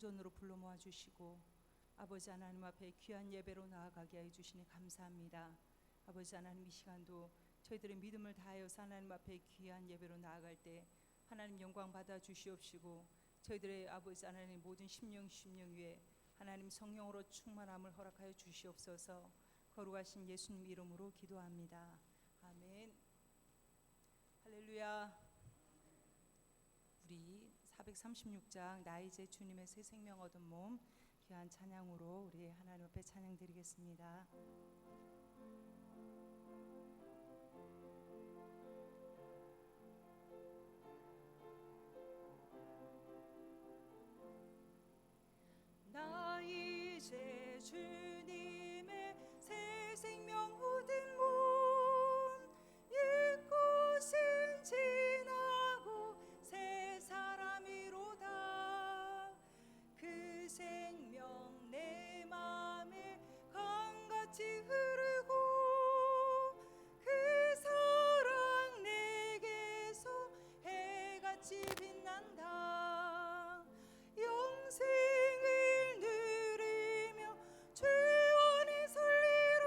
성전으로 불러 모아 주시고 아버지 하나님 앞에 귀한 예배로 나아가게 해 주시니 감사합니다. 아버지 하나님, 이 시간도 저희들의 믿음을 다하여서 하나님 앞에 귀한 예배로 나아갈 때 하나님 영광 받아 주시옵시고, 저희들의 아버지 하나님 모든 심령 위에 하나님 성령으로 충만함을 허락하여 주시옵소서. 거룩하신 예수님 이름으로 기도합니다. 아멘. 할렐루야. 우리 436장 나 이제 주님의 새 생명 얻은 몸 귀한 찬양으로 우리 하나님 앞에 찬양 드리겠습니다. 나 이제 주님의 새 생명 얻은 몸, 옛것은 지나고 새 사람이로다. 그 생명 내 맘에 강같이 흐르고 그 사랑 내게서 해같이 빛난다. 영생을 누리며 주 안에 살리라.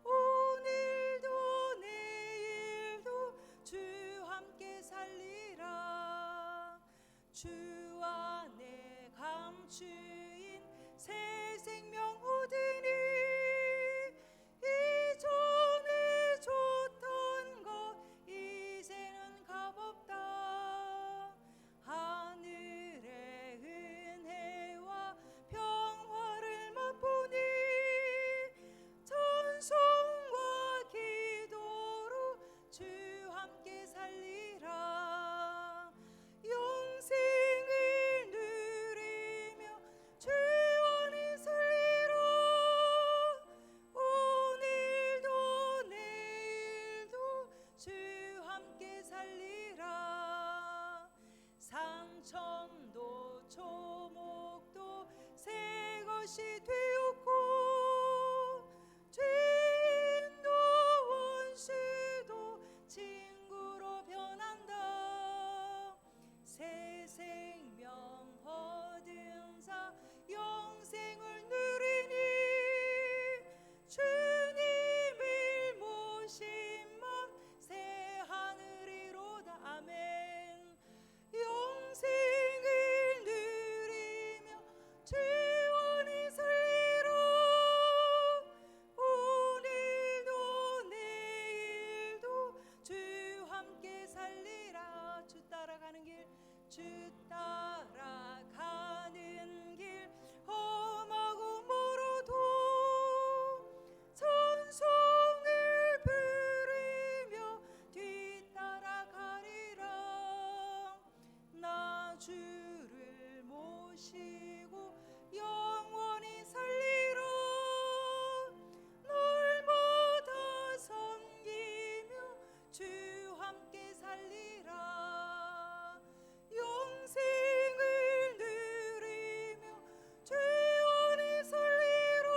오늘도 내일도 주 함께 살리라. 주 안에 감추인 새 생명 얻으니 이전에 줬던 것 이제는 값없다. 하늘의 은혜와 평화를 맛보니 찬송과 기도로 주 함께 살리라. 영생을 누리며 주 안에 살리라. 오늘도 내일도 주 함께 살리라. 상천도 초목도 새 것이 되었고 죄인도 원수도 친구로 변한다. 새 생명 얻은 자 영생을 누리니 주님을 모신 맘 새 하늘이로다. 아멘. 영생을 누리며 주 안에 살리라. 오늘도 내일도 주 함께 살리라. 주 따라가는 길, 주 따라가는 길 험하고 멀어도 찬송을 부르며 뒤따라가리라. 나 주를 모시고 영원히 살리라. 날마다 섬기며 주 함께 살리라. 영생을 누리며 주 안에 살리라.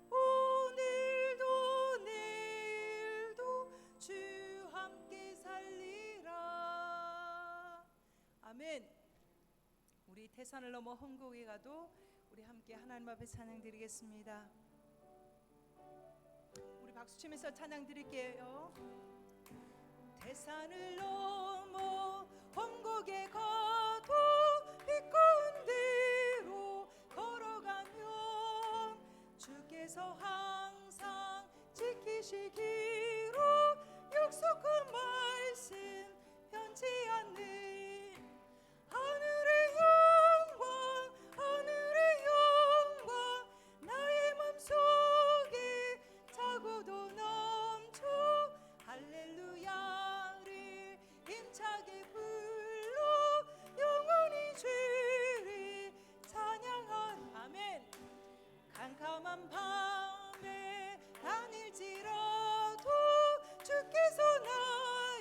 오늘도 내일도 주 함께 살리라. 아멘. 우리 태산을 넘어 험곡에 가도 우리 함께 하나님 앞에 찬양 드리겠습니다. 우리 박수 치면서 찬양 드릴게요. 태산을 넘어 험곡에 가도 빛 가운데로 걸어가면 주께서 항상 지키시기로 약속한 말씀 변치 않는 하늘의 영광 나의 맘속에 차고도 넘쳐 할렐루야를 힘차게 불러 영원히 주를 찬양한. 아멘. 캄캄한 밤에 다닐지라도 주께서 나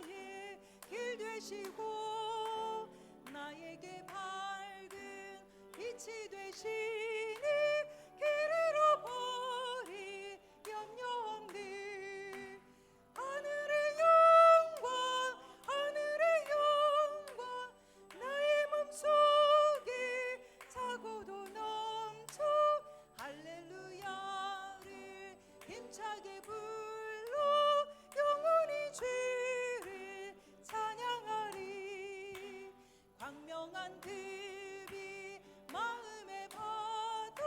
광명한 급이 마음에 파도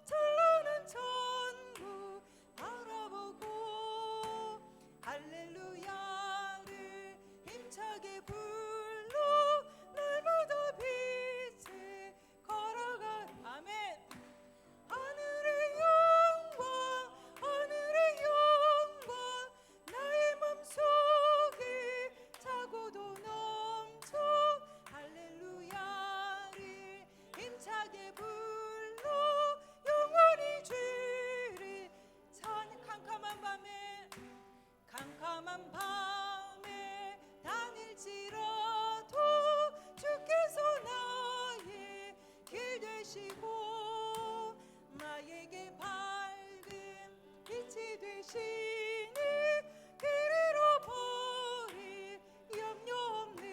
절로는 천국 바라보고 할렐루야를 힘차게 불러 날마다 빛에 걸어가. 아멘. 하늘의 영광 하늘의 영광 나의 맘속에 차고도 넘쳐 할렐루야를 힘차게 불러 영원히 주를 캄캄한 밤에 다닐지라도 주께서 나의 길 되시고 나에게 밝은 빛이 되시니 길을 잃어버릴 염려 없네.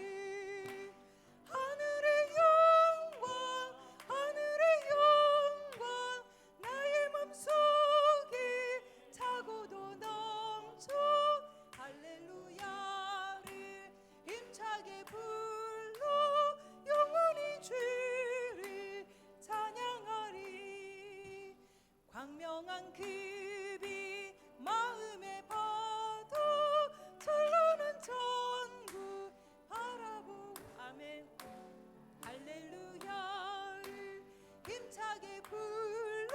하늘의 영광 하늘의 영광 나의 맘속에 차고도 넘쳐 할렐루야를 힘차게 불러 영원히 주를 찬양하리. 광명한 급이 마음에 파도 절로는 천국 바라보고. 아멘. 할렐루야를 힘차게 불러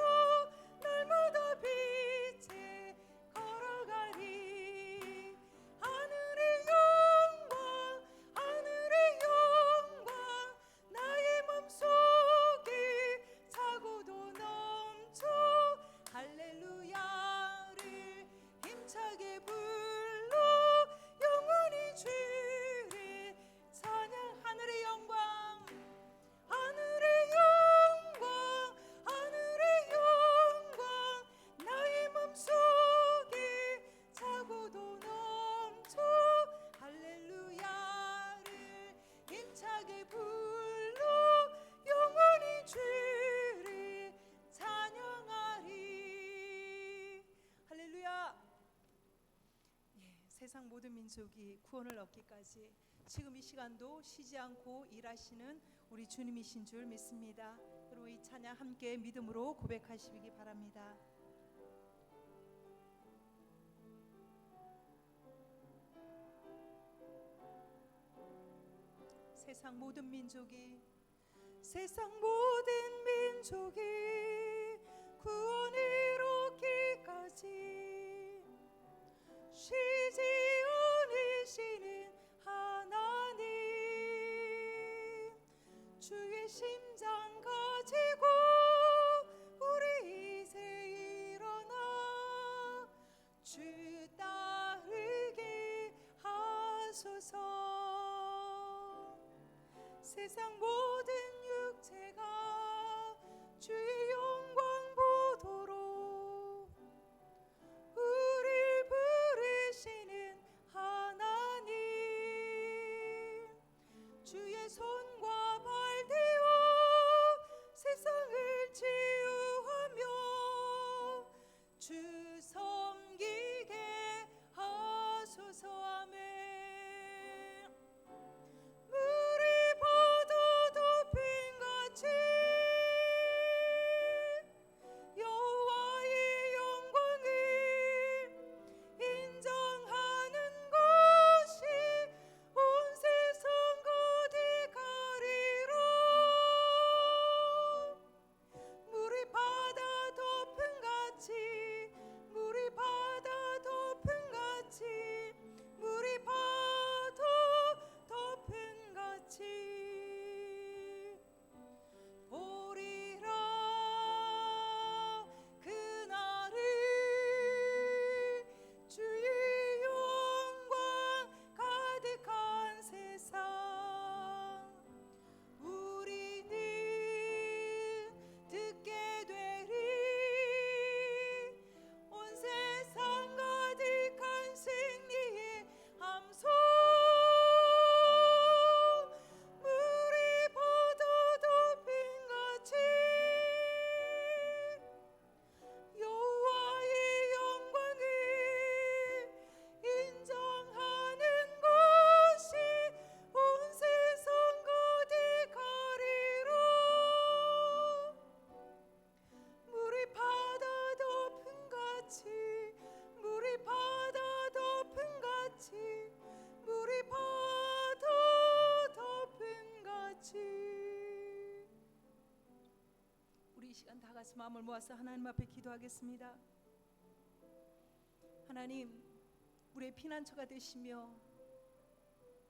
날마다 빛에 걸어가리. 하늘의 영광 하늘의 영광 나의 맘속에 차고도 넘쳐 할렐루야를 힘차게 불러 영원히 주를 찬양. 하늘의 영광 하늘의 영광 하늘의 영광 나의 맘속에 차고도 넘쳐 할렐루야를 힘차게 불러 영원히 주를 찬양하리. 할렐루야. 세상 모든 민족이 구원을 얻기까지 지금 이 시간도 쉬지 않고 일하시는 우리 주님이신 줄 믿습니다. 그리고 이 찬양 함께 믿음으로 고백하시기 바랍니다. 세상 모든 민족이 구원 이루기까지 쉬지 않으시는 하나님, 주의 심장 가지고 우리 이제 일어나 주 따르게 하소서. 세상 모든 육체가 주의 영광 보도록 우릴 부르시는 하나님, 주의 손과 발 되어 세상을 치유하며 주 섬기게 하소서. 아멘. 물이 바다 덮인 이 시간 다 같이 마음을 모아서 하나님 앞에 기도하겠습니다. 하나님, 우리의 피난처가 되시며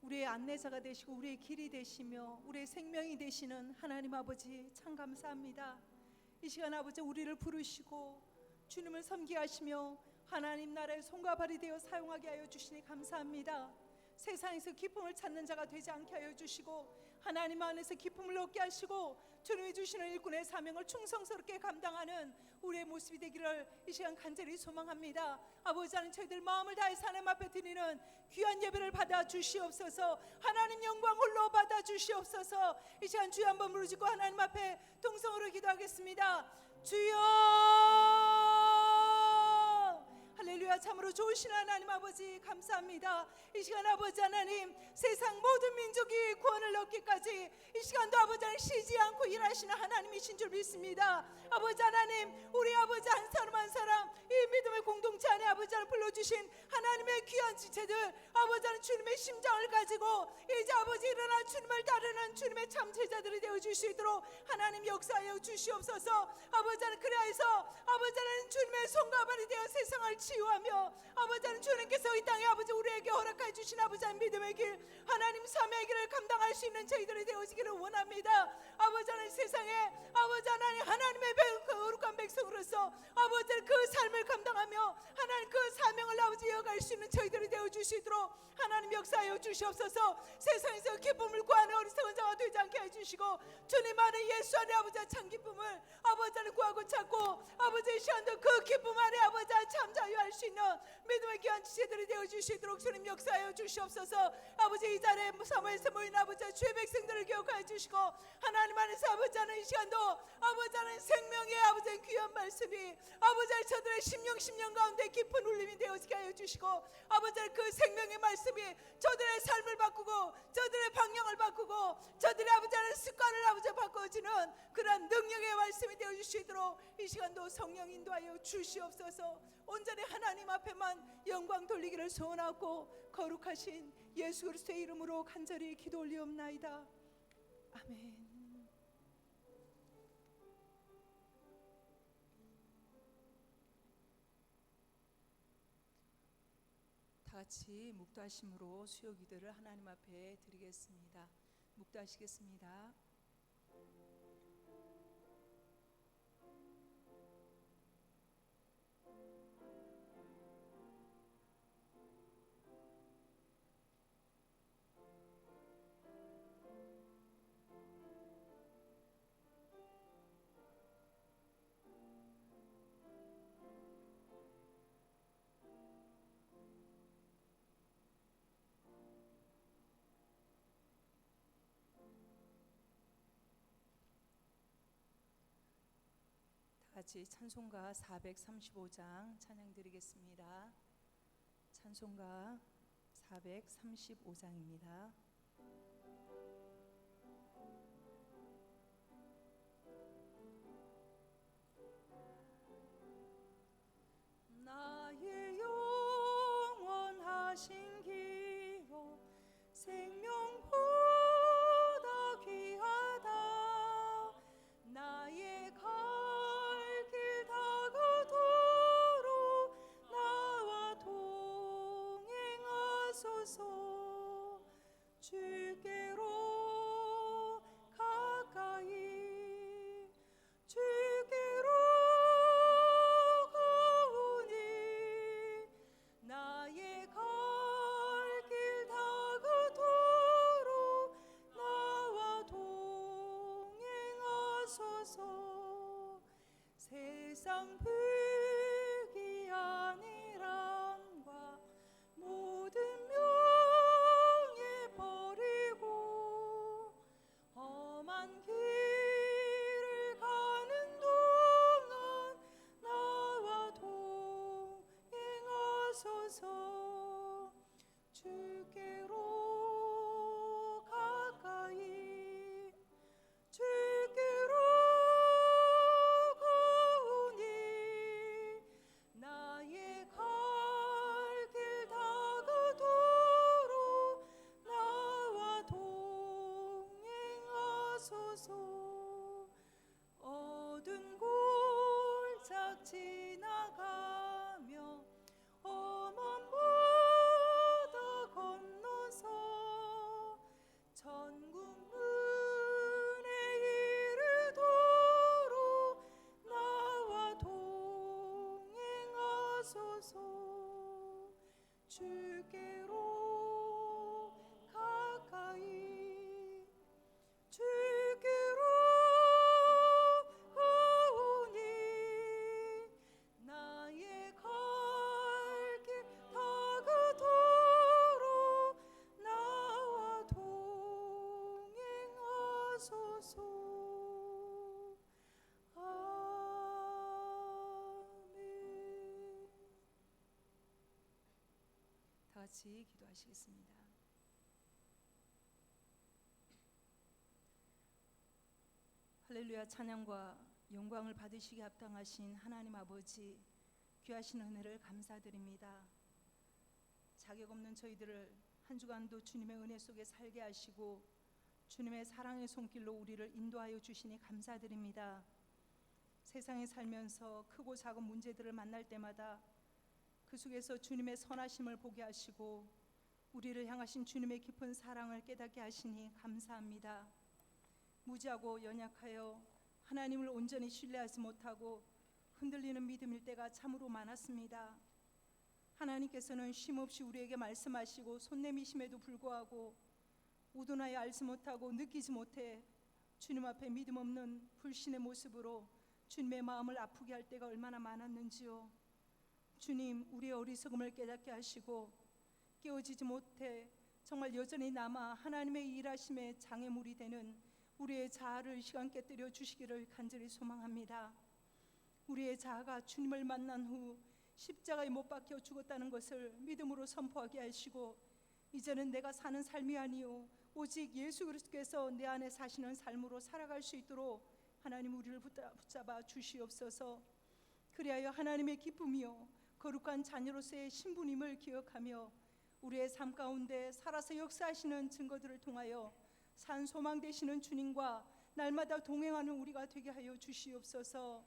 우리의 안내자가 되시고 우리의 길이 되시며 우리의 생명이 되시는 하나님 아버지, 참 감사합니다. 이 시간 아버지, 우리를 부르시고 주님을 섬기게 하시며 하나님 나라의 손과 발이 되어 사용하게 하여 주시니 감사합니다. 세상에서 기쁨을 찾는 자가 되지 않게 하여 주시고 하나님 안에서 기쁨을 얻게 하시고 주님이 주시는 일꾼의 사명을 충성스럽게 감당하는 우리의 모습이 되기를 이 시간 간절히 소망합니다. 아버지 하나님, 저희들 마음을 다해서 하나님 앞에 드리는 귀한 예배를 받아 주시옵소서. 하나님 영광 홀로 받아 주시옵소서. 이 시간 주여 한번 부르짖고 하나님 앞에 동성으로 기도하겠습니다. 주여, 할렐루야. 참으로 좋으신 하나님 아버지, 감사합니다. 이 시간 아버지 하나님, 세상 모든 민족이 구원을 얻기까지 이 시간도 아버지 하나님 쉬지 않고 일하시는 하나님이신 줄 믿습니다. 아버지 하나님, 우리 아버지 한 사람 한 사람 이 믿음의 공동체 안에 아버지 하나님 불러주신 하나님의 귀한 지체들, 아버지 하나님 주님의 심장을 가지고 이제 아버지 일어나 주님을 따르는 주님의 참 제자들이 되어줄 수 있도록 하나님 역사하여 주시옵소서. 아버지 하나님, 그리하여서 아버지 하나님 주님의 손과 발이 되어 세상을 치유하며 아버지 하나님 주님께서 이 땅에 아버지 우리에게 허락해 주신 아버지 하나님 믿음의 길, 하나님 삶의 길을 감당할 수 있는 저희들이 되어지기를 원합니다. 아버지 하나님, 세상에 아버지 하나님의 거룩한 백성으로서 아버지 그 삶을 감당하며 하나님 그 사명을 아버지 이어갈 수 있는 저희들이 되어주시도록 하나님 역사하여 주시옵소서. 세상에서 기쁨을 구하는 어리석은 자가 되지 않게 해주시고 주님 안에 예수 안에 아버지 참 기쁨을 아버지 안에 구하고 찾고 아버지 이 시간도 그 기쁨 안에 아버지 참 자유할 수 있는 믿음의 귀한 지체들이 되어주시도록 주님 역사하여 주시옵소서. 아버지 이 자리에 사모에서 모인 아버지 주의 백성들을 기억하여 주시고 하나님 안에서 아버지 하는 이 시간도 아버지 하는 생명의 아버지 귀한 말씀이 아버지 저들의 심령 가운데 깊은 울림이 되어지게 하여 주시고 아버지 그 생명의 말씀이 저들의 삶을 바꾸고 저들의 방향을 바꾸고 저들의 아버지 하는 습관을 아버지 바꿔주는 그런 능력의 말씀이 되어주시도록 이 시간도 성령 인도하여 주시옵소서. 온전히 하나님 앞에만 영광 돌리기를 소원하고 거룩하신 예수 그리스도의 이름으로 간절히 기도 올리옵나이다. 아멘. 다 같이 묵도하심으로 수요 기도를 하나님 앞에 드리겠습니다. 묵도하시겠습니다. 같이 찬송가 435장 찬양 드리겠습니다. 찬송가 435장입니다. 나의 영원하신 기호 생명보다 귀하다. 나의 갈 길 다가도록 나와 동행하소서. 주께로 가까이 주께로 가오니 나의 갈 길 다가도록 나와 동행하소서. 세상 부귀한 일함과 모든 명예 버리고 험한 길을 가는 동안 나와 동행하소서. 주께로 가까이 주께로 가오니 나의 갈 길 다가도록 나와 동행하소서. 어두운 활짝 지나가며 엄원보다 건너서 천국문에 이르도록 나와 동행하소서. 주께로 가까이 주께로 가오니 나의 갈 길 다가도록 나와 동행하소서. 아멘. 다 같이 기도하시겠습니다. 할렐루야. 찬양과 영광을 받으시기 합당하신 하나님 아버지, 귀하신 은혜를 감사드립니다. 자격 없는 저희들을 한 주간도 주님의 은혜 속에 살게 하시고 주님의 사랑의 손길로 우리를 인도하여 주시니 감사드립니다. 세상에 살면서 크고 작은 문제들을 만날 때마다 그 속에서 주님의 선하심을 보게 하시고 우리를 향하신 주님의 깊은 사랑을 깨닫게 하시니 감사합니다. 무지하고 연약하여 하나님을 온전히 신뢰하지 못하고 흔들리는 믿음일 때가 참으로 많았습니다. 하나님께서는 쉼없이 우리에게 말씀하시고 손 내미심에도 불구하고 우둔하여 알지 못하고 느끼지 못해 주님 앞에 믿음 없는 불신의 모습으로 주님의 마음을 아프게 할 때가 얼마나 많았는지요. 주님, 우리의 어리석음을 깨닫게 하시고 깨어지지 못해 정말 여전히 남아 하나님의 일하심의 장애물이 되는 우리의 자아를 이 시간 깨뜨려 주시기를 간절히 소망합니다. 우리의 자아가 주님을 만난 후 십자가에 못 박혀 죽었다는 것을 믿음으로 선포하게 하시고 이제는 내가 사는 삶이 아니요 오직 예수 그리스도께서 내 안에 사시는 삶으로 살아갈 수 있도록 하나님 우리를 붙잡아 주시옵소서. 그리하여 하나님의 기쁨이요 거룩한 자녀로서의 신분임을 기억하며 우리의 삶 가운데 살아서 역사하시는 증거들을 통하여 산 소망 되시는 주님과 날마다 동행하는 우리가 되게 하여 주시옵소서.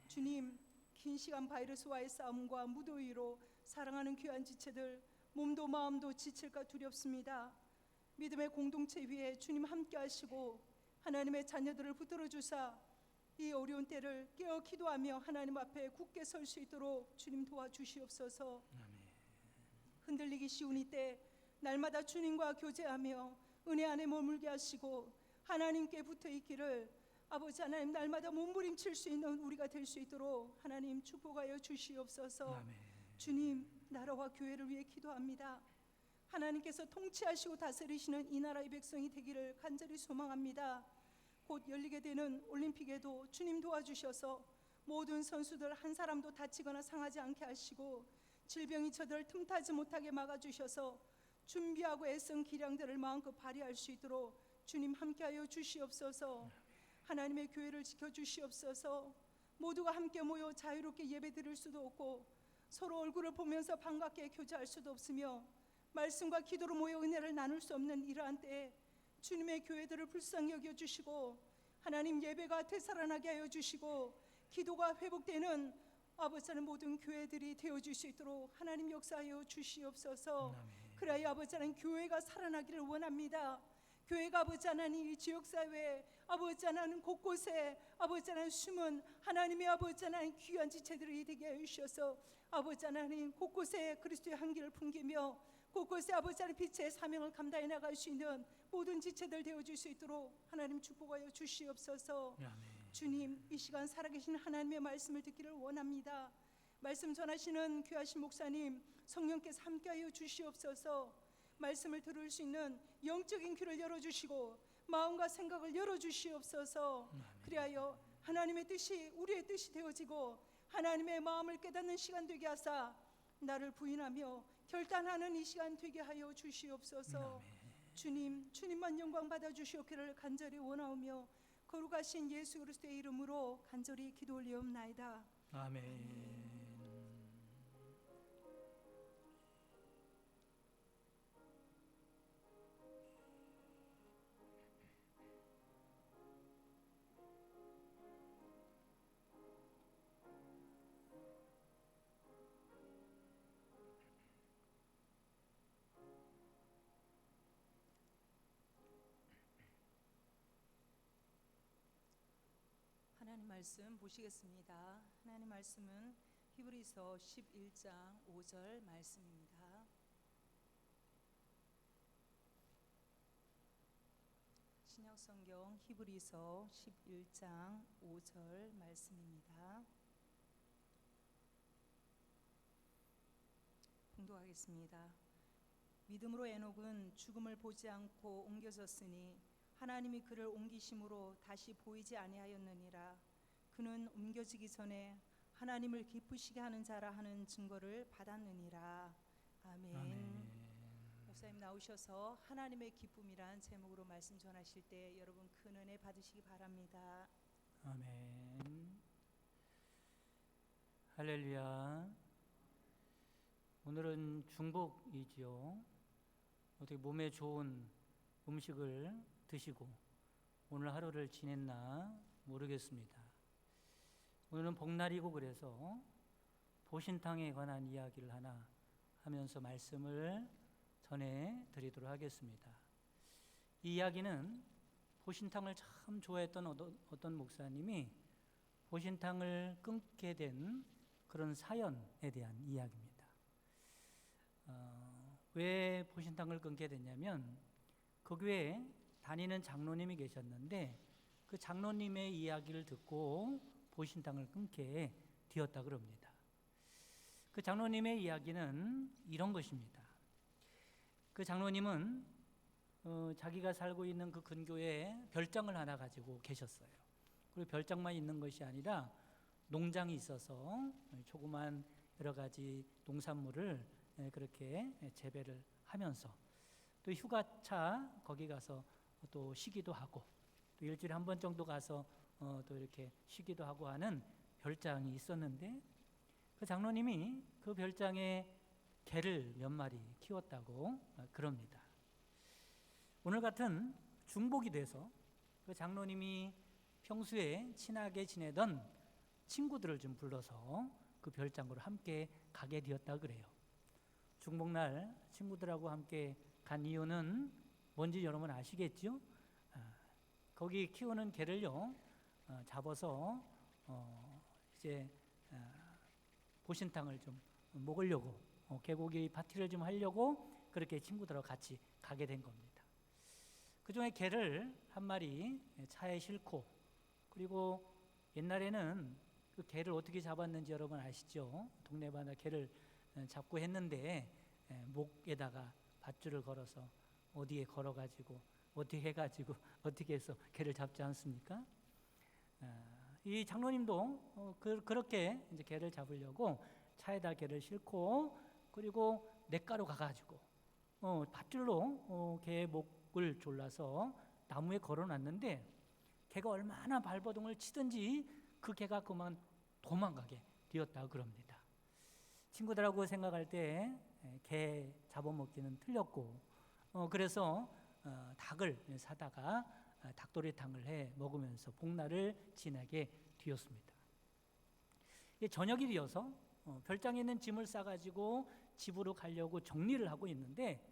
주님, 긴 시간 바이러스와의 싸움과 무더위로 사랑하는 귀한 지체들 몸도 마음도 지칠까 두렵습니다. 믿음의 공동체 위에 주님 함께 하시고 하나님의 자녀들을 붙들어 주사 이 어려운 때를 깨어 기도하며 하나님 앞에 굳게 설 수 있도록 주님 도와주시옵소서. 흔들리기 쉬운 이때 날마다 주님과 교제하며 은혜 안에 머물게 하시고 하나님께 붙어 있기를 아버지 하나님 날마다 몸부림칠 수 있는 우리가 될 수 있도록 하나님 축복하여 주시옵소서. 주님, 나라와 교회를 위해 기도합니다. 하나님께서 통치하시고 다스리시는 이 나라의 백성이 되기를 간절히 소망합니다. 곧 열리게 되는 올림픽에도 주님 도와주셔서 모든 선수들 한 사람도 다치거나 상하지 않게 하시고 질병이 저들을 틈타지 못하게 막아주셔서 준비하고 애쓴 기량들을 마음껏 발휘할 수 있도록 주님 함께하여 주시옵소서. 하나님의 교회를 지켜주시옵소서. 모두가 함께 모여 자유롭게 예배드릴 수도 없고 서로 얼굴을 보면서 반갑게 교제할 수도 없으며 말씀과 기도로 모여 은혜를 나눌 수 없는 이러한 때에 주님의 교회들을 불쌍히 여겨주시고 하나님 예배가 되살아나게 하여 주시고 기도가 회복되는 아버지 하나님 모든 교회들이 되어줄 수 있도록 하나님 역사하여 주시옵소서. 그래야 아버지 하나님 교회가 살아나기를 원합니다. 교회가 아버지 하나님 이 지역사회에 아버지 하나님 곳곳에 아버지 하나님 숨은 하나님의 아버지 하나님 귀한 지체들이 되게 해주셔서 아버지 하나님 곳곳에 그리스도의 향기를 풍기며 곳곳에 아버지 하나님 빛의 사명을 감당해 나갈 수 있는 모든 지체들 되어줄 수 있도록 하나님 축복하여 주시옵소서. 주님, 이 시간 살아계신 하나님의 말씀을 듣기를 원합니다. 말씀 전하시는 귀하신 목사님 성령께서 함께하여 주시옵소서. 말씀을 들을 수 있는 영적인 귀를 열어주시고 마음과 생각을 열어주시옵소서. 그리하여 하나님의 뜻이 우리의 뜻이 되어지고 하나님의 마음을 깨닫는 시간 되게 하사 나를 부인하며 결단하는 이 시간 되게 하여 주시옵소서. 주님, 주님만 영광 받아 주시옵기를 간절히 원하오며 거룩하신 예수 그리스도의 이름으로 간절히 기도 올리옵나이다. 아멘. 하나님 말씀 보시겠습니다. 하나님 말씀은 히브리서 11장 5절 말씀입니다. 신약성경 히브리서 11장 5절 말씀입니다. 봉독하겠습니다. 믿음으로 에녹은 죽음을 보지 않고 옮겨졌으니 하나님이 그를 옮기심으로 다시 보이지 아니하였느니라. 그는 옮겨지기 전에 하나님을 기쁘시게 하는 자라 하는 증거를 받았느니라. 아멘. 아멘. 목사님 나오셔서 하나님의 기쁨이란 제목으로 말씀 전하실 때 여러분 큰 은혜 받으시기 바랍니다. 아멘. 할렐루야. 오늘은 중복이지요. 어떻게 몸에 좋은 음식을 드시고 오늘 하루를 지냈나 모르겠습니다. 오늘은 복날이고 그래서 보신탕에 관한 이야기를 하나 하면서 말씀을 전해 드리도록 하겠습니다. 이 이야기는 보신탕을 참 좋아했던 어떤 목사님이 보신탕을 끊게 된 그런 사연에 대한 이야기입니다. 왜 보신탕을 끊게 됐냐면 그 교회에 다니는 장로님이 계셨는데 그 장로님의 이야기를 듣고 보신탕을 끊게 되었다 그럽니다. 그 장로님의 이야기는 이런 것입니다. 그 장로님은 자기가 살고 있는 그 근교에 별장을 하나 가지고 계셨어요. 그리고 별장만 있는 것이 아니라 농장이 있어서 조그만 여러 가지 농산물을 그렇게 재배를 하면서 또 휴가차 거기 가서 또 쉬기도 하고 또 일주일에 한 번 정도 가서 또 이렇게 쉬기도 하고 하는 별장이 있었는데 그 장로님이 그 별장에 개를 몇 마리 키웠다고 그럽니다. 오늘 같은 중복이 돼서 그 장로님이 평소에 친하게 지내던 친구들을 좀 불러서 그 별장으로 함께 가게 되었다 그래요. 중복날 친구들하고 함께 간 이유는 뭔지 여러분 아시겠죠? 거기 키우는 개를요 잡아서 이제 보신탕을 좀 먹으려고 개고기 파티를 좀 하려고 그렇게 친구들하고 같이 가게 된 겁니다. 그중에 개를 한 마리 차에 싣고 그리고 옛날에는 그 개를 어떻게 잡았는지 여러분 아시죠? 동네마다 개를 잡고 했는데 목에다가 밧줄을 걸어서 어디에 걸어가지고 어떻게 해가지고 어떻게 해서 개를 잡지 않습니까? 이 장로님도 그렇게 이제 개를 잡으려고 차에다 개를 싣고 그리고 냇가로 가가지고 밧줄로 개 목을 졸라서 나무에 걸어놨는데 개가 얼마나 발버둥을 치든지 그 개가 그만 도망가게 되었다고 그럽니다. 친구들하고 생각할 때 개 잡아먹기는 틀렸고 그래서 닭을 사다가 닭도리탕을 해 먹으면서 복날을 지내게 되었습니다. 저녁이 되어서 별장에 있는 짐을 싸가지고 집으로 가려고 정리를 하고 있는데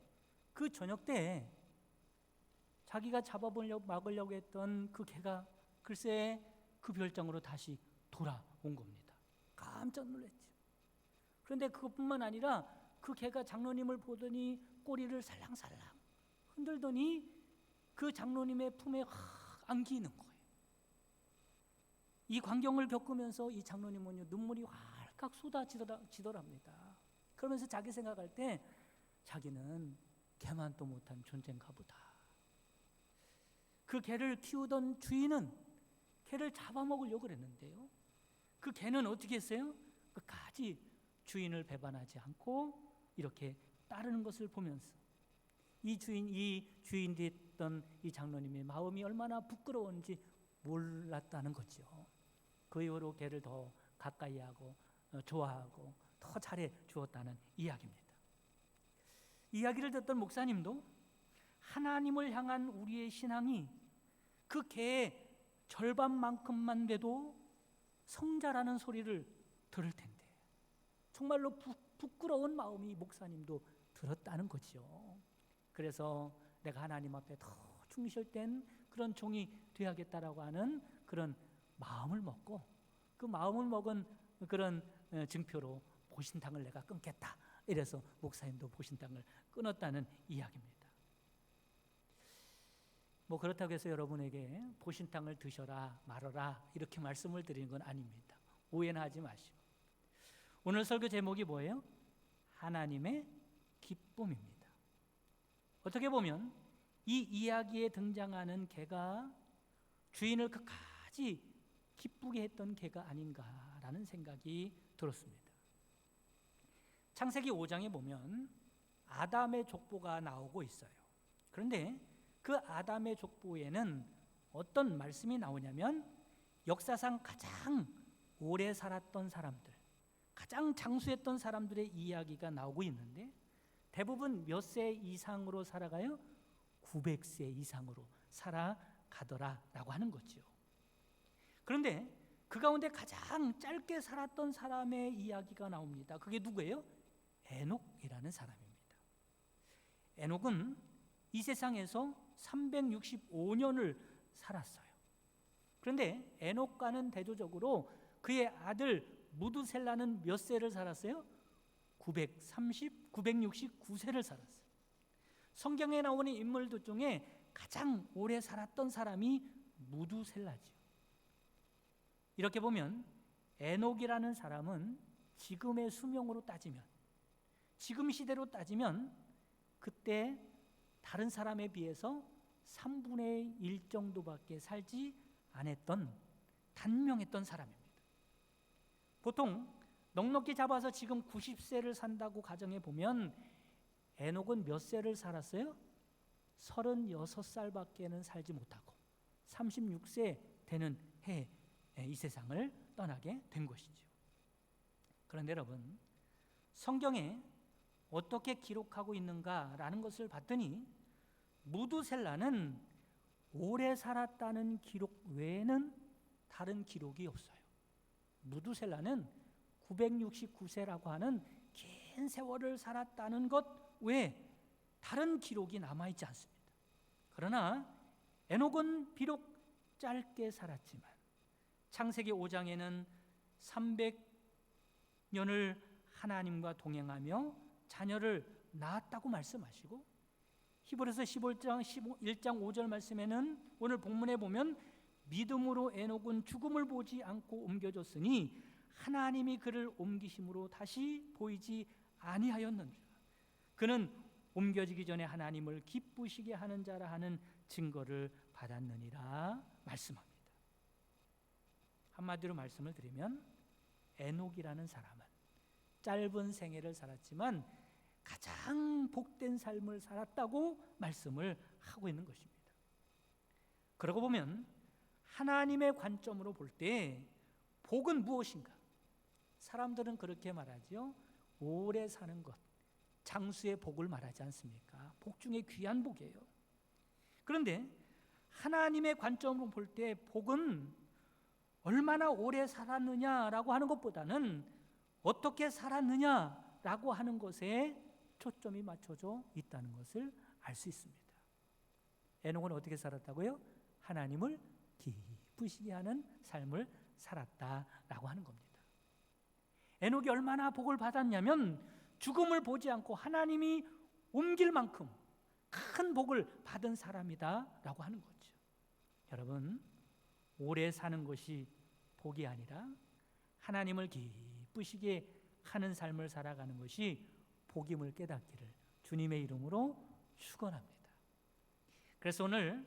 그 저녁 때 자기가 잡아보려고 막으려고 했던 그 개가 글쎄 그 별장으로 다시 돌아온 겁니다. 깜짝 놀랐죠. 그런데 그것뿐만 아니라 그 개가 장로님을 보더니 꼬리를 살랑살랑 흔들더니 그 장로님의 품에 확 안기는 거예요. 이 광경을 겪으면서 이 장로님은 눈물이 활칵 쏟아지더랍니다. 그러면서 자기 생각할 때 자기는 개만도 못한 존재인가 보다. 그 개를 키우던 주인은 개를 잡아먹으려고 그랬는데요. 그 개는 어떻게 했어요? 끝까지 주인을 배반하지 않고 이렇게 따르는 것을 보면서 이 주인 됐던 이 장로님의 마음이 얼마나 부끄러운지 몰랐다는 거죠. 그 이후로 개를 더 가까이 하고 좋아하고 더 잘해 주었다는 이야기입니다. 이야기를 듣던 목사님도 하나님을 향한 우리의 신앙이 그 개의 절반만큼만 돼도 성자라는 소리를 들을 텐데 정말로 부끄러운 마음이 목사님도 들었다는 거죠. 그래서 내가 하나님 앞에 더 충실된 그런 종이 되어야겠다라고 하는 그런 마음을 먹고 그 마음을 먹은 그런 증표로 보신탕을 내가 끊겠다. 이래서 목사님도 보신탕을 끊었다는 이야기입니다. 뭐 그렇다고 해서 여러분에게 보신탕을 드셔라 말아라 이렇게 말씀을 드리는 건 아닙니다. 오해는 하지 마시고. 오늘 설교 제목이 뭐예요? 하나님의 기쁨입니다. 어떻게 보면 이 이야기에 등장하는 개가 주인을 끝까지 기쁘게 했던 개가 아닌가라는 생각이 들었습니다. 창세기 5장에 보면 아담의 족보가 나오고 있어요. 그런데 그 아담의 족보에는 어떤 말씀이 나오냐면 역사상 가장 오래 살았던 사람들, 가장 장수했던 사람들의 이야기가 나오고 있는데 대부분 몇 세 이상으로 살아가요? 900세 이상으로 살아가더라라고 하는 거죠. 그런데 그 가운데 가장 짧게 살았던 사람의 이야기가 나옵니다. 그게 누구예요? 에녹이라는 사람입니다. 에녹은 이 세상에서 365년을 살았어요. 그런데 에녹과는 대조적으로 그의 아들 무두셀라는 몇 세를 살았어요? 969세를 살았어요. 성경에 나오는 인물들 중에 가장 오래 살았던 사람이 무두셀라지요. 이렇게 보면 에녹이라는 사람은 지금의 수명으로 따지면, 지금 시대로 따지면 그때 다른 사람에 비해서 3분의 1 정도밖에 살지 않았던 단명했던 사람입니다. 보통 넉넉히 잡아서 지금 90세를 산다고 가정해 보면 에녹은 몇 세를 살았어요? 36살밖에는 살지 못하고 36세 되는 해에 이 세상을 떠나게 된 것이죠. 그런데 여러분, 성경에 어떻게 기록하고 있는가라는 것을 봤더니 무두셀라는 오래 살았다는 기록 외에는 다른 기록이 없어요. 무두셀라는 969세라고 하는 긴 세월을 살았다는 것 외에 다른 기록이 남아있지 않습니다. 그러나 에녹은 비록 짧게 살았지만 창세기 5장에는 300년을 하나님과 동행하며 자녀를 낳았다고 말씀하시고 히브리서 11장 5절 말씀에는 오늘 본문에 보면 믿음으로 에녹은 죽음을 보지 않고 옮겨졌으니 하나님이 그를 옮기심으로 다시 보이지 아니하였느니라. 그는 옮겨지기 전에 하나님을 기쁘시게 하는 자라 하는 증거를 받았느니라 말씀합니다. 한마디로 말씀을 드리면 에녹이라는 사람은 짧은 생애를 살았지만 가장 복된 삶을 살았다고 말씀을 하고 있는 것입니다. 그러고 보면 하나님의 관점으로 볼 때 복은 무엇인가? 사람들은 그렇게 말하죠. 오래 사는 것, 장수의 복을 말하지 않습니까? 복 중에 귀한 복이에요. 그런데 하나님의 관점으로 볼 때 복은 얼마나 오래 살았느냐라고 하는 것보다는 어떻게 살았느냐라고 하는 것에 초점이 맞춰져 있다는 것을 알 수 있습니다. 에녹은 어떻게 살았다고요? 하나님을 기쁘시게 하는 삶을 살았다라고 하는 겁니다. 에녹이 얼마나 복을 받았냐면 죽음을 보지 않고 하나님이 옮길 만큼 큰 복을 받은 사람이다라고 하는 거죠. 여러분, 오래 사는 것이 복이 아니라 하나님을 기쁘시게 하는 삶을 살아가는 것이 복임을 깨닫기를 주님의 이름으로 축원합니다. 그래서 오늘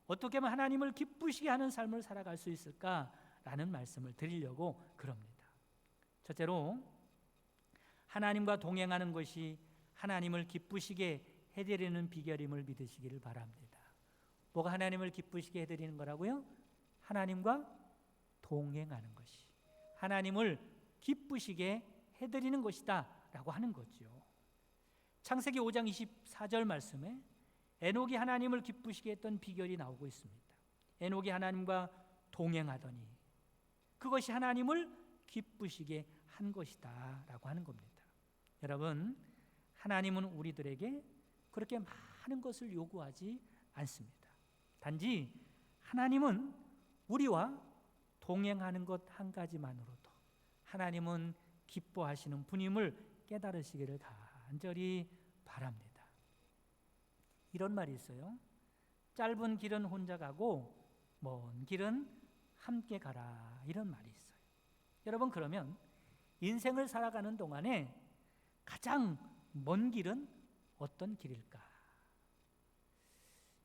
어떻게 하면 하나님을 기쁘시게 하는 삶을 살아갈 수 있을까라는 말씀을 드리려고 그럽니다. 첫째로 하나님과 동행하는 것이 하나님을 기쁘시게 해드리는 비결임을 믿으시기를 바랍니다. 뭐가 하나님을 기쁘시게 해드리는 거라고요? 하나님과 동행하는 것이 하나님을 기쁘시게 해드리는 것이다 라고 하는 거죠. 창세기 5장 24절 말씀에 에녹이 하나님을 기쁘시게 했던 비결이 나오고 있습니다. 에녹이 하나님과 동행하더니 그것이 하나님을 기쁘시게 한 것이다 라고 하는 겁니다. 여러분, 하나님은 우리들에게 그렇게 많은 것을 요구하지 않습니다. 단지 하나님은 우리와 동행하는 것 한 가지만으로도 하나님은 기뻐하시는 분임을 깨달으시기를 간절히 바랍니다. 이런 말이 있어요. 짧은 길은 혼자 가고 먼 길은 함께 가라, 이런 말이 있어요. 여러분, 그러면 인생을 살아가는 동안에 가장 먼 길은 어떤 길일까?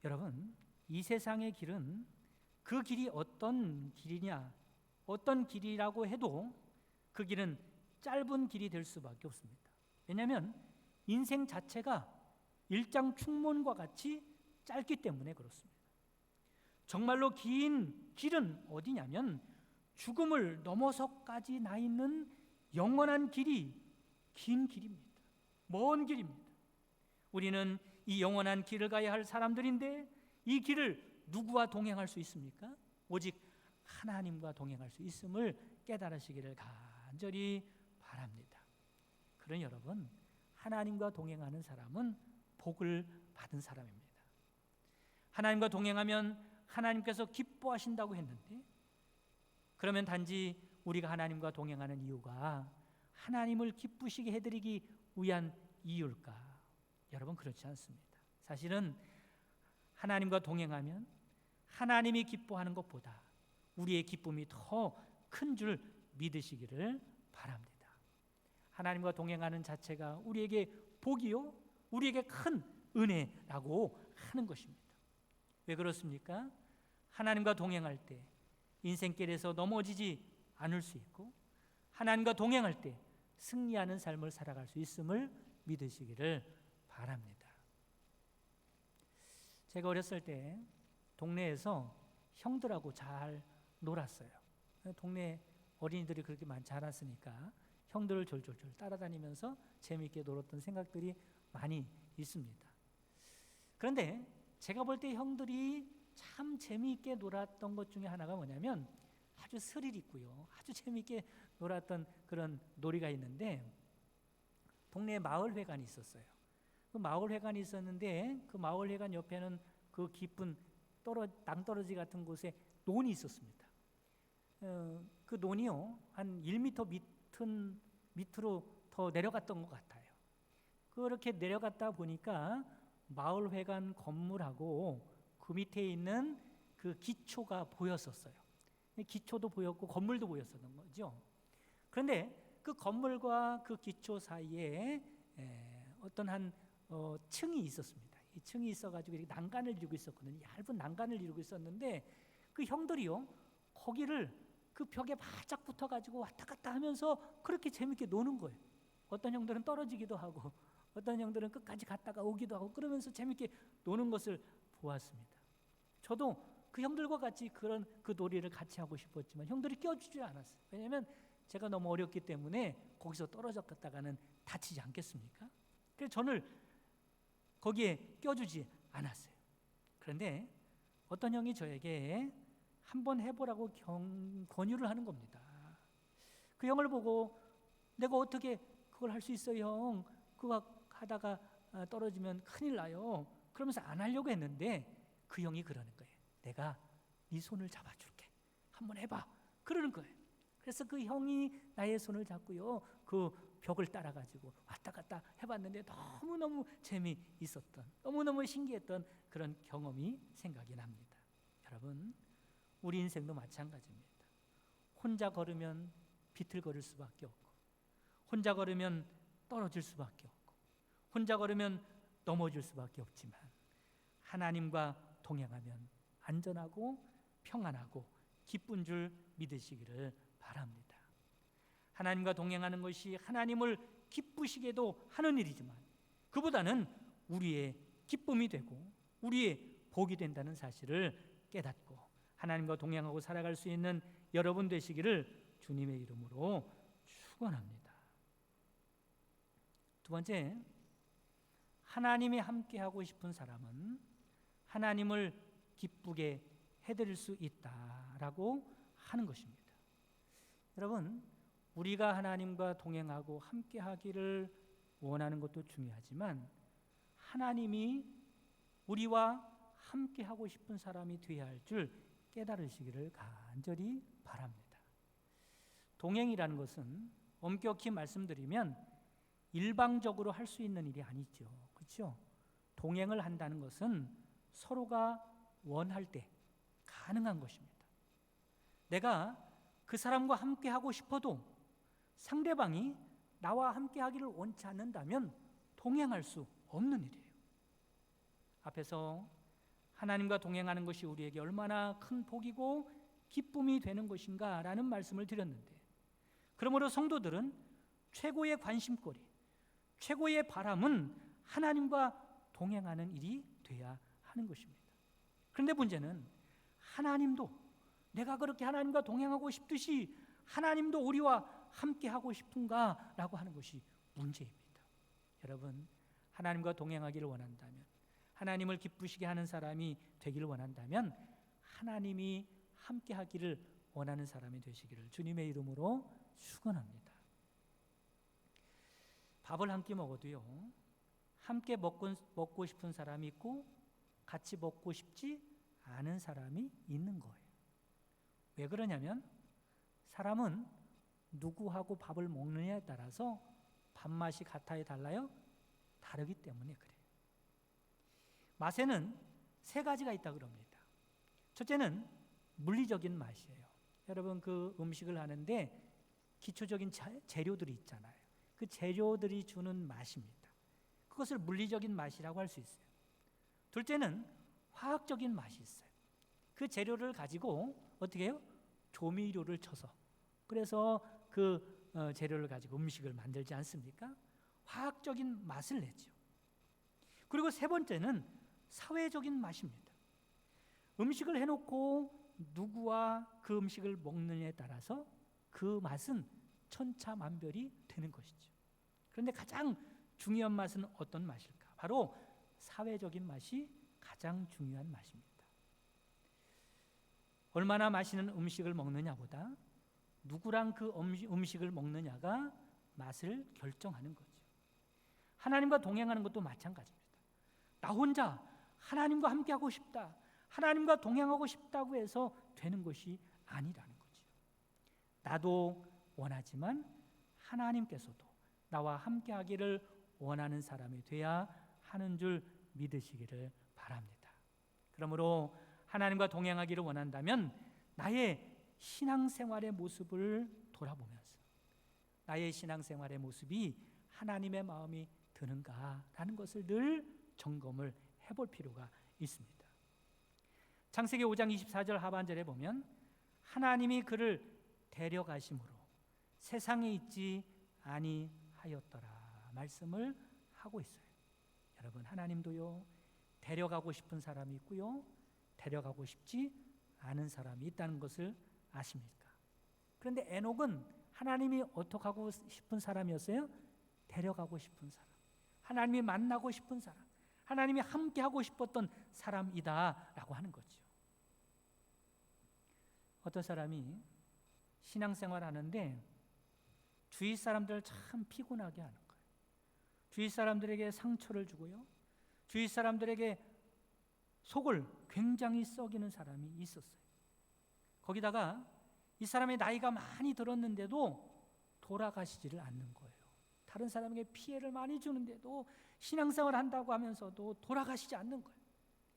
여러분, 이 세상의 길은 그 길이 어떤 길이냐, 어떤 길이라고 해도 그 길은 짧은 길이 될 수밖에 없습니다. 왜냐하면 인생 자체가 일장 충문과 같이 짧기 때문에 그렇습니다. 정말로 긴 길은 어디냐면 죽음을 넘어서까지 나 있는 영원한 길이 긴 길입니다. 먼 길입니다. 우리는 이 영원한 길을 가야 할 사람들인데 이 길을 누구와 동행할 수 있습니까? 오직 하나님과 동행할 수 있음을 깨달으시기를 간절히 바랍니다. 그러니 여러분, 하나님과 동행하는 사람은 복을 받은 사람입니다. 하나님과 동행하면 하나님께서 기뻐하신다고 했는데, 그러면 단지 우리가 하나님과 동행하는 이유가 하나님을 기쁘시게 해드리기 위한 이유일까? 여러분, 그렇지 않습니다. 사실은 하나님과 동행하면 하나님이 기뻐하는 것보다 우리의 기쁨이 더 큰 줄 믿으시기를 바랍니다. 하나님과 동행하는 자체가 우리에게 복이요, 우리에게 큰 은혜라고 하는 것입니다. 왜 그렇습니까? 하나님과 동행할 때 인생길에서 넘어지지 않을 수 있고, 하나님과 동행할 때 승리하는 삶을 살아갈 수 있음을 믿으시기를 바랍니다. 제가 어렸을 때 동네에서 형들하고 잘 놀았어요. 동네 어린이들이 그렇게 많지 않았으니까 형들을 졸졸졸 따라다니면서 재미있게 놀았던 생각들이 많이 있습니다. 그런데 제가 볼 때 형들이 참 재미있게 놀았던 것 중에 하나가 뭐냐면 아주 스릴 있고요, 아주 재미있게 놀았던 그런 놀이가 있는데, 동네에 마을회관이 있었어요. 그 마을회관이 있었는데 그 마을회관 옆에는 그 깊은 낭떠러지 같은 곳에 논이 있었습니다. 그 논이요, 한 1m 밑으로 더 내려갔던 것 같아요. 그렇게 내려갔다 보니까 마을회관 건물하고 그 밑에 있는 그 기초가 보였었어요. 기초도 보였고 건물도 보였었던 거죠. 그런데 그 건물과 그 기초 사이에 어떤 한 층이 있었습니다. 이 층이 있어가지고 이렇게 난간을 이루고 있었거든요. 얇은 난간을 이루고 있었는데 그 형들이요, 거기를 그 벽에 바짝 붙어가지고 왔다 갔다 하면서 그렇게 재밌게 노는 거예요. 어떤 형들은 떨어지기도 하고, 어떤 형들은 끝까지 갔다가 오기도 하고, 그러면서 재밌게 노는 것을 보았습니다. 저도 그 형들과 같이 그런 그 놀이를 같이 하고 싶었지만 형들이 껴주지 않았어요. 왜냐하면 제가 너무 어렸기 때문에 거기서 떨어졌다가는 다치지 않겠습니까? 그래서 저를 거기에 껴주지 않았어요. 그런데 어떤 형이 저에게 한번 해보라고 권유를 하는 겁니다. 그 형을 보고 내가 어떻게 그걸 할 수 있어요, 형? 그거 하다가 떨어지면 큰일 나요. 그러면서 안 하려고 했는데 그 형이 그러는 거예요. 내가 네 손을 잡아줄게, 한번 해봐, 그러는 거예요. 그래서 그 형이 나의 손을 잡고요, 그 벽을 따라가지고 왔다 갔다 해봤는데 너무너무 재미있었던, 너무너무 신기했던 그런 경험이 생각이 납니다. 여러분, 우리 인생도 마찬가지입니다. 혼자 걸으면 비틀거릴 수밖에 없고, 혼자 걸으면 떨어질 수밖에 없고, 혼자 걸으면 넘어질 수밖에 없지만 하나님과 동행하면 안전하고 평안하고 기쁜 줄 믿으시기를 바랍니다. 하나님과 동행하는 것이 하나님을 기쁘시게도 하는 일이지만 그보다는 우리의 기쁨이 되고 우리의 복이 된다는 사실을 깨닫고 하나님과 동행하고 살아갈 수 있는 여러분 되시기를 주님의 이름으로 축원합니다. 두 번째, 하나님이 함께하고 싶은 사람은 하나님을 기쁘게 해드릴 수 있다라고 하는 것입니다. 여러분, 우리가 하나님과 동행하고 함께하기를 원하는 것도 중요하지만 하나님이 우리와 함께하고 싶은 사람이 되어야 할 줄 깨달으시기를 간절히 바랍니다. 동행이라는 것은 엄격히 말씀드리면 일방적으로 할 수 있는 일이 아니죠. 그렇죠? 동행을 한다는 것은 서로가 원할 때 가능한 것입니다. 내가 그 사람과 함께 하고 싶어도 상대방이 나와 함께 하기를 원치 않는다면 동행할 수 없는 일이에요. 앞에서 하나님과 동행하는 것이 우리에게 얼마나 큰 복이고 기쁨이 되는 것인가 라는 말씀을 드렸는데, 그러므로 성도들은 최고의 관심거리, 최고의 바람은 하나님과 동행하는 일이 돼야 하는 것입니다. 그런데 문제는 하나님도 내가 그렇게 하나님과 동행하고 싶듯이 하나님도 우리와 함께 하고 싶은가 라고 하는 것이 문제입니다. 여러분, 하나님과 동행하기를 원한다면, 하나님을 기쁘시게 하는 사람이 되기를 원한다면 하나님이 함께 하기를 원하는 사람이 되시기를 주님의 이름으로 축원합니다. 밥을 한 끼 먹어도요, 함께 먹고 싶은 사람이 있고 같이 먹고 싶지 않은 사람이 있는 거예요. 왜 그러냐면 사람은 누구하고 밥을 먹느냐에 따라서 밥맛이 같아야 달라요? 다르기 때문에 그래요. 맛에는 세 가지가 있다 그럽니다. 첫째는 물리적인 맛이에요. 여러분, 그 음식을 하는데 기초적인 재료들이 있잖아요. 그 재료들이 주는 맛입니다. 그것을 물리적인 맛이라고 할 수 있어요. 둘째는 화학적인 맛이 있어요. 그 재료를 가지고 어떻게 해요? 조미료를 쳐서, 그래서 그 재료를 가지고 음식을 만들지 않습니까? 화학적인 맛을 내죠. 그리고 세 번째는 사회적인 맛입니다. 음식을 해놓고 누구와 그 음식을 먹느냐에 따라서 그 맛은 천차만별이 되는 것이죠. 그런데 가장 중요한 맛은 어떤 맛일까? 바로 사회적인 맛이 가장 중요한 맛입니다. 얼마나 맛있는 음식을 먹느냐보다 누구랑 그 음식을 먹느냐가 맛을 결정하는 거죠. 하나님과 동행하는 것도 마찬가지입니다. 나 혼자 하나님과 함께하고 싶다, 하나님과 동행하고 싶다고 해서 되는 것이 아니라는 거죠. 나도 원하지만 하나님께서도 나와 함께하기를 원하는 사람이 돼야 하는 줄 믿으시기를 바랍니다. 그러므로 하나님과 동행하기를 원한다면 나의 신앙생활의 모습을 돌아보면서 나의 신앙생활의 모습이 하나님의 마음이 드는가라는 것을 늘 점검을 해볼 필요가 있습니다. 창세기 5장 24절 하반절에 보면 하나님이 그를 데려가심으로 세상에 있지 아니하였더라 말씀을 하고 있어요. 여러분, 하나님도요, 데려가고 싶은 사람이 있고요, 데려가고 싶지 않은 사람이 있다는 것을 아십니까? 그런데 에녹은 하나님이 어떻게 하고 싶은 사람이었어요? 데려가고 싶은 사람, 하나님이 만나고 싶은 사람, 하나님이 함께 하고 싶었던 사람이다라고 하는 거죠. 어떤 사람이 신앙생활 하는데 주위 사람들을 참 피곤하게 하는 거예요. 주위 사람들에게 상처를 주고요, 주위 사람들에게 속을 굉장히 썩이는 사람이 있었어요. 거기다가 이 사람의 나이가 많이 들었는데도 돌아가시지를 않는 거예요. 다른 사람에게 피해를 많이 주는데도 신앙생활 한다고 하면서도 돌아가시지 않는 거예요.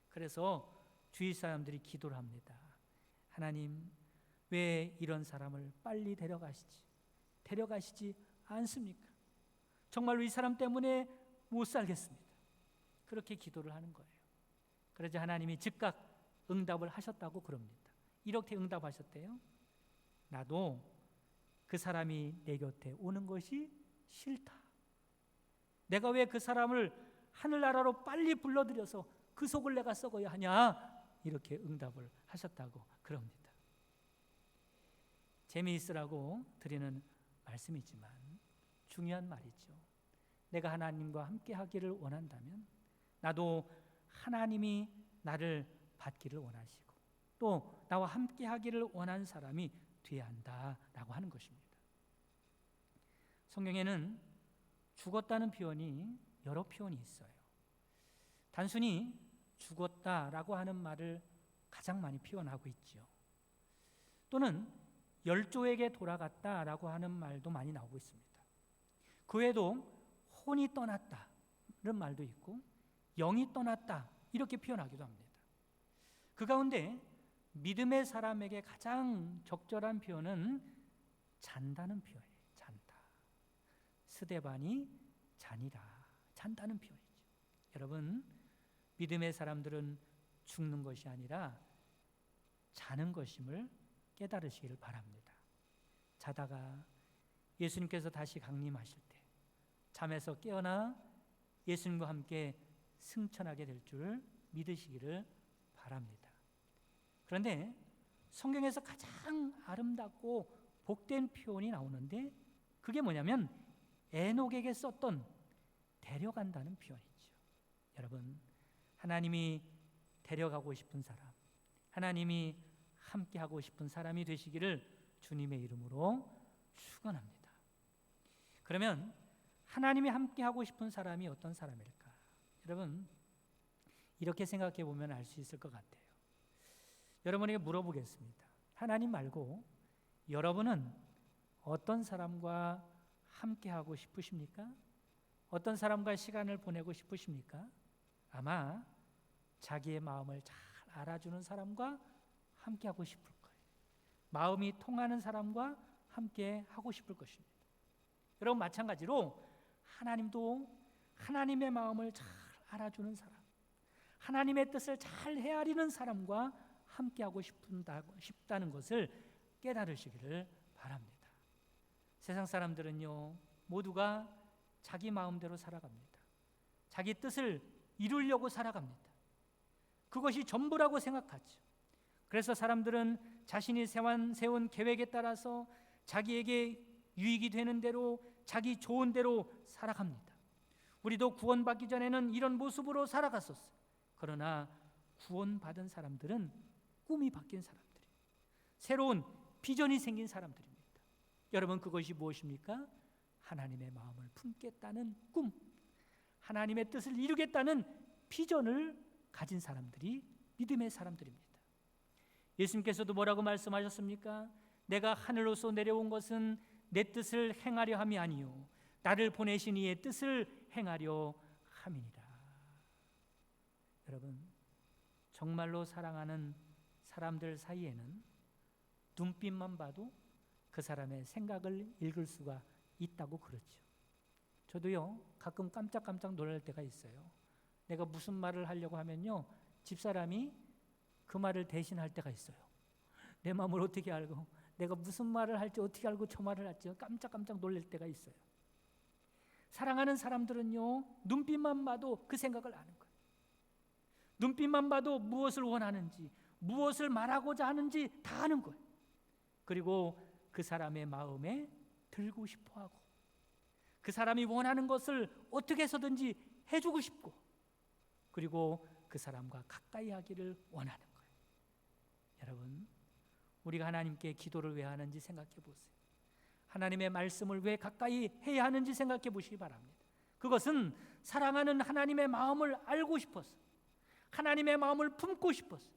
그래서 주위 사람들이 기도를 합니다. 하나님, 왜 이런 사람을 빨리 데려가시지 않습니까? 정말로 이 사람 때문에 못 살겠습니다. 그렇게 기도를 하는 거예요. 그러자 하나님이 즉각 응답을 하셨다고 그럽니다. 이렇게 응답하셨대요. 나도 그 사람이 내 곁에 오는 것이 싫다. 내가 왜 그 사람을 하늘나라로 빨리 불러들여서 그 속을 내가 썩어야 하냐? 이렇게 응답을 하셨다고 그럽니다. 재미있으라고 드리는 말씀이지만 중요한 말이죠. 내가 하나님과 함께 하기를 원한다면 나도 하나님이 나를 받기를 원하시고 또 나와 함께 하기를 원하는 사람이 되어야 한다라고 하는 것입니다. 성경에는 죽었다는 표현이 여러 표현이 있어요. 단순히 죽었다라고 하는 말을 가장 많이 표현하고 있죠. 또는 열조에게 돌아갔다라고 하는 말도 많이 나오고 있습니다. 그 외에도 혼이 떠났다는 말도 있고 영이 떠났다 이렇게 표현하기도 합니다. 그 가운데 믿음의 사람에게 가장 적절한 표현은 잔다는 표현이에요. 잔다. 스데반이 잔이다. 잔다는 표현이죠. 여러분, 믿음의 사람들은 죽는 것이 아니라 자는 것임을 깨달으시기를 바랍니다. 자다가 예수님께서 다시 강림하실 때 잠에서 깨어나 예수님과 함께 승천하게 될 줄 믿으시기를 바랍니다. 그런데 성경에서 가장 아름답고 복된 표현이 나오는데 그게 뭐냐면 에녹에게 썼던 데려간다는 표현이죠. 여러분, 하나님이 데려가고 싶은 사람, 하나님이 함께하고 싶은 사람이 되시기를 주님의 이름으로 축원합니다. 그러면 하나님이 함께하고 싶은 사람이 어떤 사람일까? 여러분, 이렇게 생각해 보면 알 수 있을 것 같아요. 여러분에게 물어보겠습니다. 하나님 말고 여러분은 어떤 사람과 함께하고 싶으십니까? 어떤 사람과 시간을 보내고 싶으십니까? 아마 자기의 마음을 잘 알아주는 사람과 함께하고 싶을 거예요. 마음이 통하는 사람과 함께하고 싶을 것입니다. 여러분, 마찬가지로 하나님도 하나님의 마음을 잘 알아주는 사람, 하나님의 뜻을 잘 헤아리는 사람과 함께하고 싶다는 것을 깨달으시기를 바랍니다. 세상 사람들은요, 모두가 자기 마음대로 살아갑니다. 자기 뜻을 이루려고 살아갑니다. 그것이 전부라고 생각하죠. 그래서 사람들은 자신이 세운 계획에 따라서 자기에게 유익이 되는 대로 자기 좋은 대로 살아갑니다. 우리도 구원받기 전에는 이런 모습으로 살아갔었어요. 그러나 구원받은 사람들은 꿈이 바뀐 사람들이에요. 새로운 비전이 생긴 사람들입니다. 여러분, 그것이 무엇입니까? 하나님의 마음을 품겠다는 꿈, 하나님의 뜻을 이루겠다는 비전을 가진 사람들이 믿음의 사람들입니다. 예수님께서도 뭐라고 말씀하셨습니까? 내가 하늘로서 내려온 것은 내 뜻을 행하려 함이 아니요 나를 보내신 이의 뜻을 행하려 함이니라. 여러분, 정말로 사랑하는 사람들 사이에는 눈빛만 봐도 그 사람의 생각을 읽을 수가 있다고 그러죠. 저도요, 가끔 깜짝깜짝 놀랄 때가 있어요. 내가 무슨 말을 하려고 하면요, 집사람이 그 말을 대신할 때가 있어요. 내 마음을 어떻게 알고, 내가 무슨 말을 할지 어떻게 알고 저 말을 할지 깜짝깜짝 놀랄 때가 있어요. 사랑하는 사람들은요, 눈빛만 봐도 그 생각을 아는 거예요. 눈빛만 봐도 무엇을 원하는지, 무엇을 말하고자 하는지 다 아는 거예요. 그리고 그 사람의 마음에 들고 싶어하고 그 사람이 원하는 것을 어떻게 해서든지 해주고 싶고 그리고 그 사람과 가까이 하기를 원하는 거예요. 여러분, 우리가 하나님께 기도를 왜 하는지 생각해 보세요. 하나님의 말씀을 왜 가까이 해야 하는지 생각해 보시기 바랍니다. 그것은 사랑하는 하나님의 마음을 알고 싶어서, 하나님의 마음을 품고 싶어서,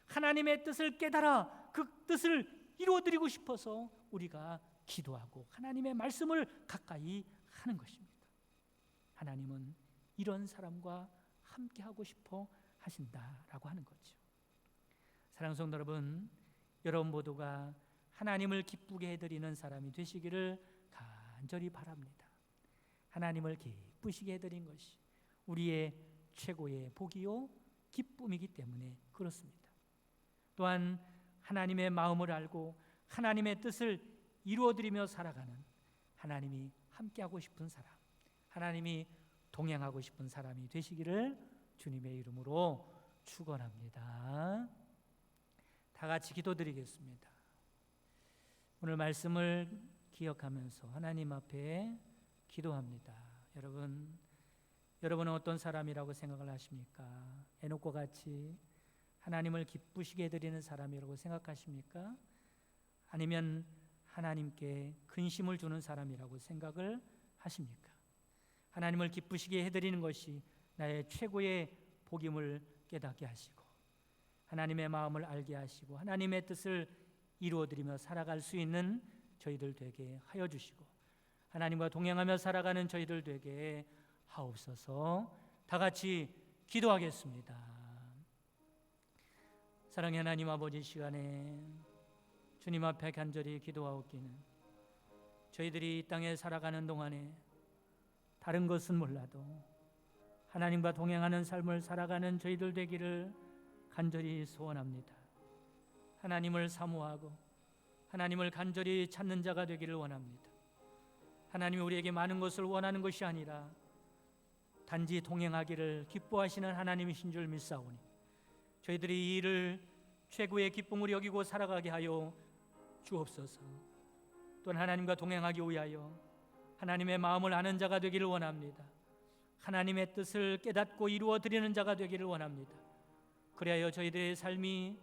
하나님의 뜻을 깨달아 그 뜻을 이루어드리고 싶어서 우리가 기도하고 하나님의 말씀을 가까이 하는 것입니다. 하나님은 이런 사람과 함께하고 싶어 하신다라고 하는 거죠. 사랑하는 성도 여러분, 여러분 모두가 하나님을 기쁘게 해드리는 사람이 되시기를 간절히 바랍니다. 하나님을 기쁘시게 해드린 것이 우리의 최고의 복이요 기쁨이기 때문에 그렇습니다. 또한 하나님의 마음을 알고 하나님의 뜻을 이루어드리며 살아가는 하나님이 함께하고 싶은 사람, 하나님이 동행하고 싶은 사람이 되시기를 주님의 이름으로 축원합니다. 다 같이 기도드리겠습니다. 오늘 말씀을 기억하면서 하나님 앞에 기도합니다. 여러분은 어떤 사람이라고 생각을 하십니까? 에녹과 같이 하나님을 기쁘시게 해드리는 사람이라고 생각하십니까? 아니면 하나님께 근심을 주는 사람이라고 생각을 하십니까? 하나님을 기쁘시게 해드리는 것이 나의 최고의 복임을 깨닫게 하시고 하나님의 마음을 알게 하시고 하나님의 뜻을 이루어드리며 살아갈 수 있는 저희들 되게 하여 주시고, 하나님과 동행하며 살아가는 저희들 되게 하옵소서. 다 같이 기도하겠습니다. 사랑의 하나님 아버지, 시간에 주님 앞에 간절히 기도하옵기는 저희들이 이 땅에 살아가는 동안에 다른 것은 몰라도 하나님과 동행하는 삶을 살아가는 저희들 되기를 간절히 소원합니다. 하나님을 사모하고 하나님을 간절히 찾는 자가 되기를 원합니다. 하나님이 우리에게 많은 것을 원하는 것이 아니라 단지 동행하기를 기뻐하시는 하나님이신 줄 믿사오니 저희들이 이 일을 최고의 기쁨으로 여기고 살아가게 하여 주옵소서. 또한 하나님과 동행하기 위하여 하나님의 마음을 아는 자가 되기를 원합니다. 하나님의 뜻을 깨닫고 이루어 드리는 자가 되기를 원합니다. 그리하여 저희들의 삶이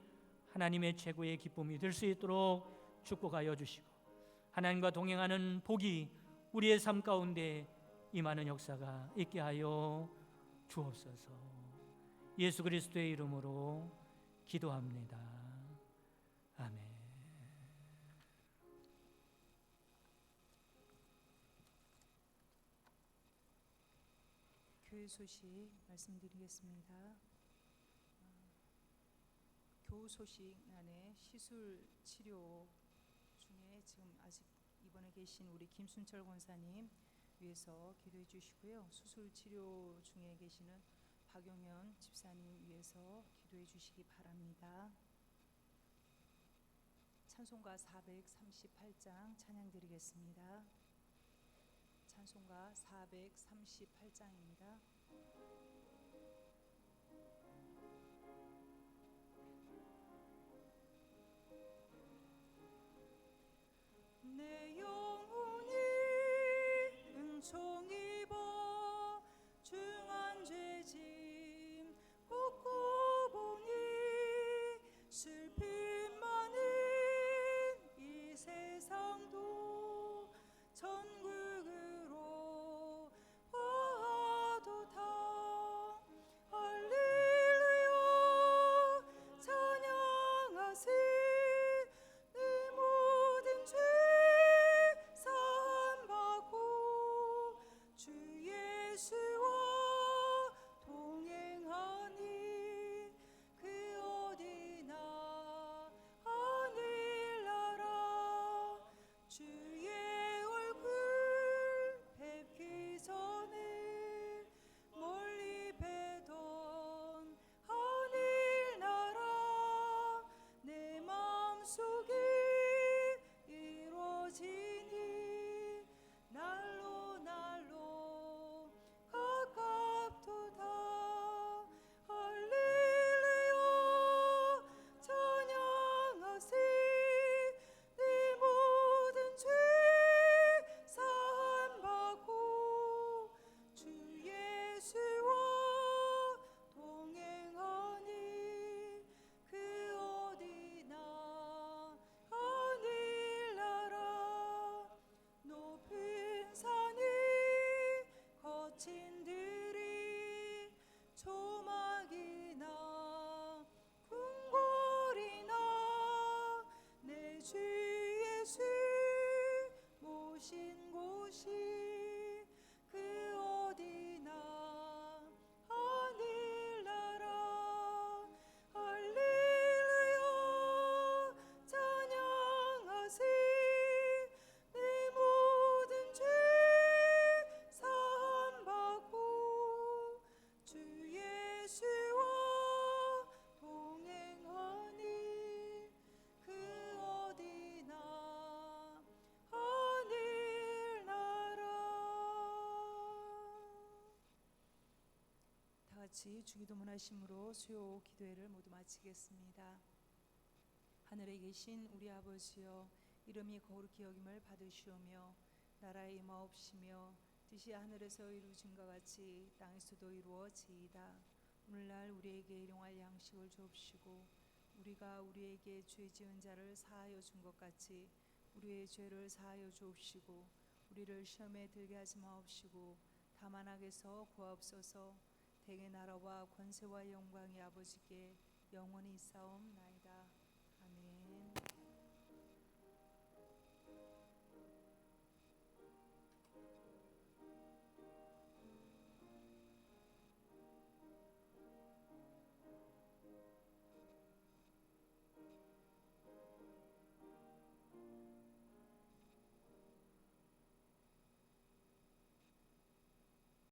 하나님의 최고의 기쁨이 될 수 있도록 축복하여 주시고, 하나님과 동행하는 복이 우리의 삶 가운데 임하는 역사가 있게 하여 주옵소서. 예수 그리스도의 이름으로 기도합니다. 아멘. 교회 소식 말씀드리겠습니다. 교우 소식 안에 시술 치료 중에 지금 아직 입원해 계신 우리 김순철 권사님 위해서 기도해 주시고요. 수술 치료 중에 계시는 박용현 집사님 위해서 기도해 주시기 바랍니다. 찬송가 438장 찬양 드리겠습니다. 찬송가 438장입니다. 내 영혼이 은총 입어 중한 죄짐 벗고 보니 슬픔 많은 이 세상도 천국으로 와도다. 할렐루야 찬양하세. 내 모든 죄 사함받고 주 예수와 동행하니 그 어디나 하늘나라. 주의 얼굴 뵙기 전에 멀리 뵈던 하늘나라. 내 마음속에 이루어지니 날로 날로 가깝도다. 할렐루야 찬양하세. 내 모든 죄 사함받고 주 예수와 동행하니 그 어디나 하늘나라. 높은 산이 거친 들이 조막이나 궁궐이나 내 주 예수 모신 곳이 그 어디나 하늘나라. 할렐루야 찬양하세. 내 모든 죄 사함받고 주 예수와 동행하니 그 어디나 하늘나라. 다 같이 주기도문 하심으로 수요 기도회를 모두 마치겠습니다. 하늘에 계신 우리 아버지여, 이름이 거룩히 여김을 받으시오며 나라의 임하옵시며 뜻이 하늘에서 이루어진 것 같이 땅에서도 이루어지이다. 오늘날 우리에게 일용할 양식을 주옵시고 우리가 우리에게 죄 지은 자를 사하여 준 것 같이 우리의 죄를 사하여 주옵시고 우리를 시험에 들게 하지 마옵시고 다만 악에서 구하옵소서. 대개 나라와 권세와 영광이 아버지께 영원히 있사옵나이다.